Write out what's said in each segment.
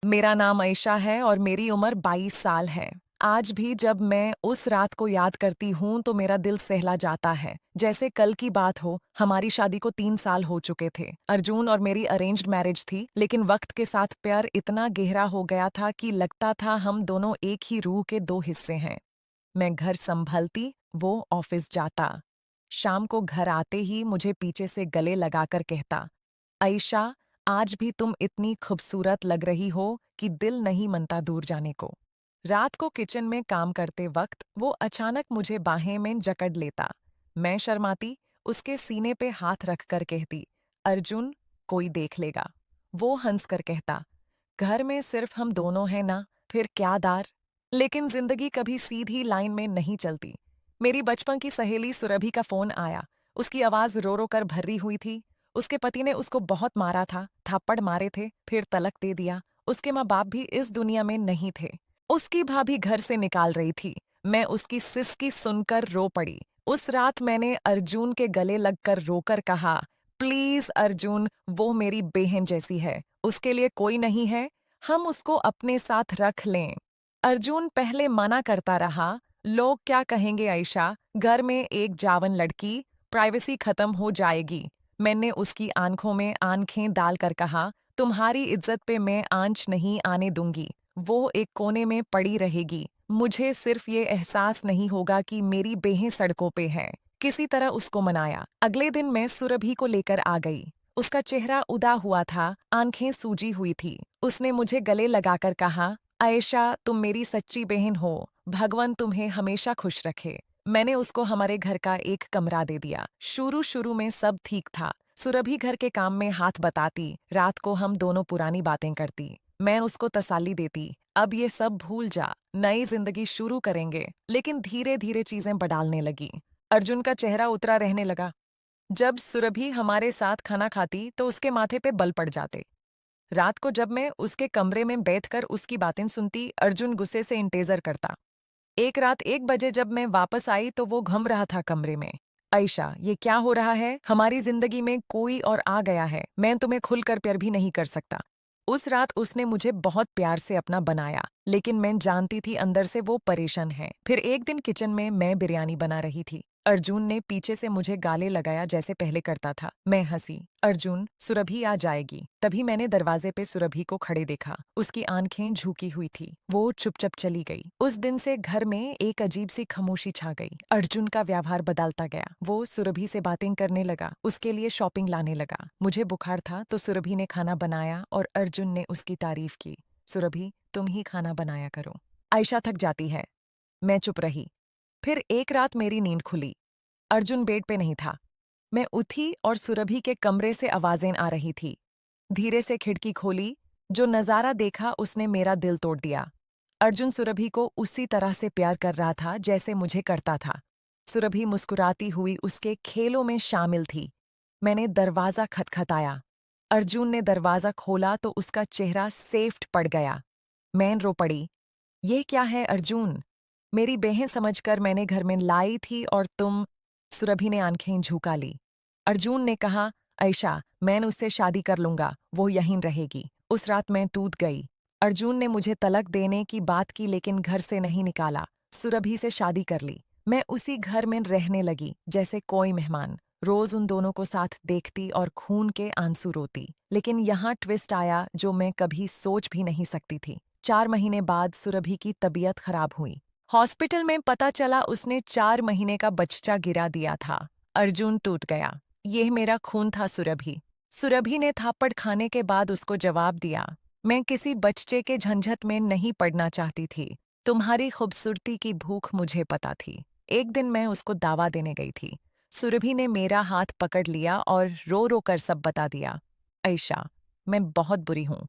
मेरा नाम आयशा है और मेरी उम्र 22 साल है। आज भी जब मैं उस रात को याद करती हूँ तो मेरा दिल सहला जाता है। जैसे कल की बात हो, हमारी शादी को 3 साल हो चुके थे। अर्जुन और मेरी अरेंज्ड मैरिज थी, लेकिन वक्त के साथ प्यार इतना गहरा हो गया था कि लगता था हम दोनों एक ही रूह के दो हिस्से हैं। मैं घर संभलती, वो ऑफिस जाता। शाम को घर आते ही मुझे पीछे से गले लगाकर कहता, आयशा, आज भी तुम इतनी खूबसूरत लग रही हो कि दिल नहीं मनता दूर जाने को। रात को किचन में काम करते वक्त वो अचानक मुझे बाहें में जकड़ लेता। मैं शर्माती, उसके सीने पे हाथ रखकर कहती, अर्जुन, कोई देख लेगा। वो हंसकर कहता, घर में सिर्फ हम दोनों हैं ना, फिर क्या दार। लेकिन जिंदगी कभी सीधी लाइन में नहीं चलती। मेरी बचपन की सहेली सुरभि का फोन आया। उसकी आवाज रो रो कर भर्री हुई थी। उसके पति ने उसको बहुत मारा था, थप्पड़ मारे थे, फिर तलाक दे दिया। उसके माँ बाप भी इस दुनिया में नहीं थे। उसकी भाभी घर से निकाल रही थी। मैं उसकी सिसकी सुनकर रो पड़ी। उस रात मैंने अर्जुन के गले लगकर रोकर कहा, प्लीज अर्जुन, वो मेरी बहन जैसी है, उसके लिए कोई नहीं है, हम उसको अपने साथ रख लें। अर्जुन पहले मना करता रहा, लोग क्या कहेंगे आयशा, घर में एक जावन लड़की, प्राइवेसी खत्म हो जाएगी। मैंने उसकी आंखों में आंखें डालकर कहा, तुम्हारी इज्जत पे मैं आंच नहीं आने दूंगी। वो एक कोने में पड़ी रहेगी। मुझे सिर्फ ये एहसास नहीं होगा कि मेरी बेहें सड़कों पे है। किसी तरह उसको मनाया। अगले दिन मैं सुरभि को लेकर आ गई। उसका चेहरा उदा हुआ था, आंखें सूजी हुई थी। उसने मुझे गले लगाकर कहा, आयशा, तुम मेरी सच्ची बहन हो। भगवान तुम्हें हमेशा खुश रखे। मैंने उसको हमारे घर का एक कमरा दे दिया। शुरू शुरू में सब ठीक था। सुरभि घर के काम में हाथ बटाती, रात को हम दोनों पुरानी बातें करती। मैं उसको तसल्ली देती, अब ये सब भूल जा, नई जिंदगी शुरू करेंगे। लेकिन धीरे धीरे चीजें बदलने लगी। अर्जुन का चेहरा उतरा रहने लगा। जब सुरभि हमारे साथ खाना खाती तो उसके माथे पे बल पड़ जाते। रात को जब मैं उसके कमरे में बैठकर उसकी बातें सुनती, अर्जुन गुस्से से इंतजार करता। एक रात 1 बजे जब मैं वापस आई तो वो घम रहा था कमरे में। आयशा, ये क्या हो रहा है? हमारी जिंदगी में कोई और आ गया है। मैं तुम्हें खुलकर प्यार भी नहीं कर सकता। उस रात उसने मुझे बहुत प्यार से अपना बनाया, लेकिन मैं जानती थी अंदर से वो परेशान है। फिर एक दिन किचन में मैं बिरयानी बना रही थी। अर्जुन ने पीछे से मुझे गाले लगाया जैसे पहले करता था। मैं हंसी, अर्जुन, सुरभि आ जाएगी। तभी मैंने दरवाजे पे सुरभि को खड़े देखा। उसकी आंखें झुकी हुई थी। वो चुपचाप चली गई। उस दिन से घर में एक अजीब सी खामोशी छा गई। अर्जुन का व्यवहार बदलता गया। वो सुरभि से बातें करने लगा, उसके लिए शॉपिंग लाने लगा। मुझे बुखार था तो सुरभि ने खाना बनाया और अर्जुन ने उसकी तारीफ की। सुरभि, तुम ही खाना बनाया करो। आयशा थक जाती है। मैं चुप रही। फिर एक रात मेरी नींद खुली। अर्जुन बेड पे नहीं था। मैं उठी और सुरभि के कमरे से आवाजें आ रही थी। धीरे से खिड़की खोली। जो नजारा देखा उसने मेरा दिल तोड़ दिया। अर्जुन सुरभि को उसी तरह से प्यार कर रहा था जैसे मुझे करता था। सुरभि मुस्कुराती हुई उसके खेलों में शामिल थी। मैंने दरवाजा खटखटाया। अर्जुन ने दरवाजा खोला तो उसका चेहरा सेफ्ट पड़ गया। मैं रो पड़ी। ये क्या है अर्जुन? मेरी बहन समझकर मैंने घर में लाई थी और तुम। सुरभि ने आंखें झुका ली। अर्जुन ने कहा, आयशा, मैं उससे शादी कर लूंगा, वो यहीं रहेगी। उस रात मैं टूट गई। अर्जुन ने मुझे तलाक देने की बात की लेकिन घर से नहीं निकाला। सुरभि से शादी कर ली। मैं उसी घर में रहने लगी जैसे कोई मेहमान। रोज उन दोनों को साथ देखती और खून के आंसू रोती। लेकिन यहाँ ट्विस्ट आया जो मैं कभी सोच भी नहीं सकती थी। 4 महीने बाद सुरभि की तबीयत खराब हुई। हॉस्पिटल में पता चला उसने 4 महीने का बच्चा गिरा दिया था। अर्जुन टूट गया। यह मेरा खून था सुरभि। सुरभि ने थप्पड़ खाने के बाद उसको जवाब दिया, मैं किसी बच्चे के झंझट में नहीं पड़ना चाहती थी। तुम्हारी खूबसूरती की भूख मुझे पता थी। एक दिन मैं उसको दावा देने गई थी। सुरभि ने मेरा हाथ पकड़ लिया और रो रो कर सब बता दिया। आयशा, मैं बहुत बुरी हूँ।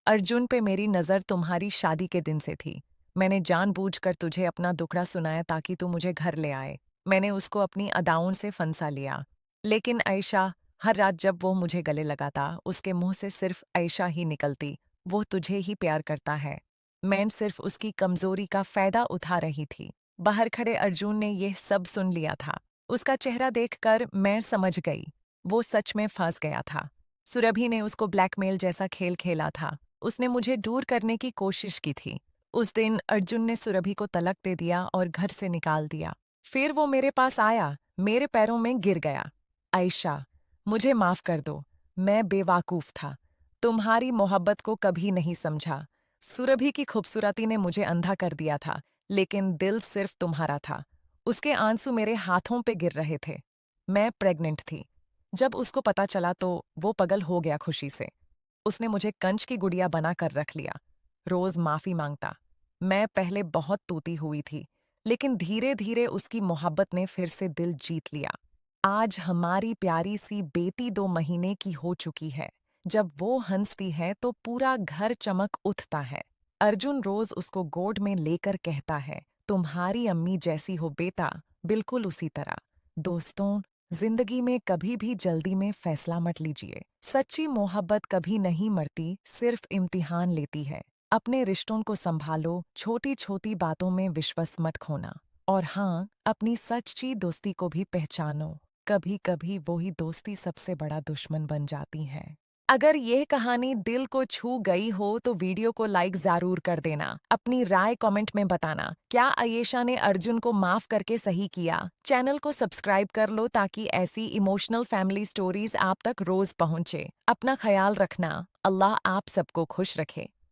अर्जुन पे मेरी नज़र तुम्हारी शादी के दिन से थी। मैंने जानबूझकर तुझे अपना दुखड़ा सुनाया ताकि तू मुझे घर ले आए। मैंने उसको अपनी अदाओं से फंसा लिया। लेकिन आयशा, हर रात जब वो मुझे गले लगाता, उसके मुंह से सिर्फ आयशा ही निकलती, वो तुझे ही प्यार करता है। मैं सिर्फ उसकी कमजोरी का फायदा उठा रही थी। बाहर खड़े अर्जुन ने यह सब सुन लिया था। उसका चेहरा देखकर मैं समझ गई, वो सच में फंस गया था। सुरभि ने उसको ब्लैकमेल जैसा खेल खेला था। उसने मुझे दूर करने की कोशिश की थी। उस दिन अर्जुन ने सुरभि को तलाक दे दिया और घर से निकाल दिया। फिर वो मेरे पास आया, मेरे पैरों में गिर गया। आयशा, मुझे माफ कर दो। मैं बेवकूफ था। तुम्हारी मोहब्बत को कभी नहीं समझा। सुरभि की खूबसूरती ने मुझे अंधा कर दिया था, लेकिन दिल सिर्फ तुम्हारा था। उसके आंसू मेरे हाथों पे गिर रहे थे। मैं प्रेग्नेंट थी। जब उसको पता चला तो वो पागल हो गया खुशी से। उसने मुझे कंच की गुड़िया बना कर रख लिया। रोज माफी मांगता। मैं पहले बहुत टूटी हुई थी, लेकिन धीरे धीरे उसकी मोहब्बत ने फिर से दिल जीत लिया। आज हमारी प्यारी सी बेटी 2 महीने की हो चुकी है। जब वो हंसती है तो पूरा घर चमक उठता है। अर्जुन रोज उसको गोद में लेकर कहता है, तुम्हारी अम्मी जैसी हो बेटा, बिल्कुल उसी तरह। दोस्तों, जिंदगी में कभी भी जल्दी में फैसला मत लीजिए। सच्ची मोहब्बत कभी नहीं मरती, सिर्फ इम्तिहान लेती है। अपने रिश्तों को संभालो, छोटी छोटी बातों में विश्वास मत खोना। और हाँ, अपनी सच्ची दोस्ती को भी पहचानो। कभी कभी वही दोस्ती सबसे बड़ा दुश्मन बन जाती है। अगर यह कहानी दिल को छू गई हो तो वीडियो को लाइक जरूर कर देना। अपनी राय कमेंट में बताना, क्या आयेशा ने अर्जुन को माफ करके सही किया। चैनल को सब्सक्राइब कर लो ताकि ऐसी इमोशनल फैमिली स्टोरीज आप तक रोज पहुंचे। अपना ख्याल रखना। अल्लाह आप सबको खुश रखे।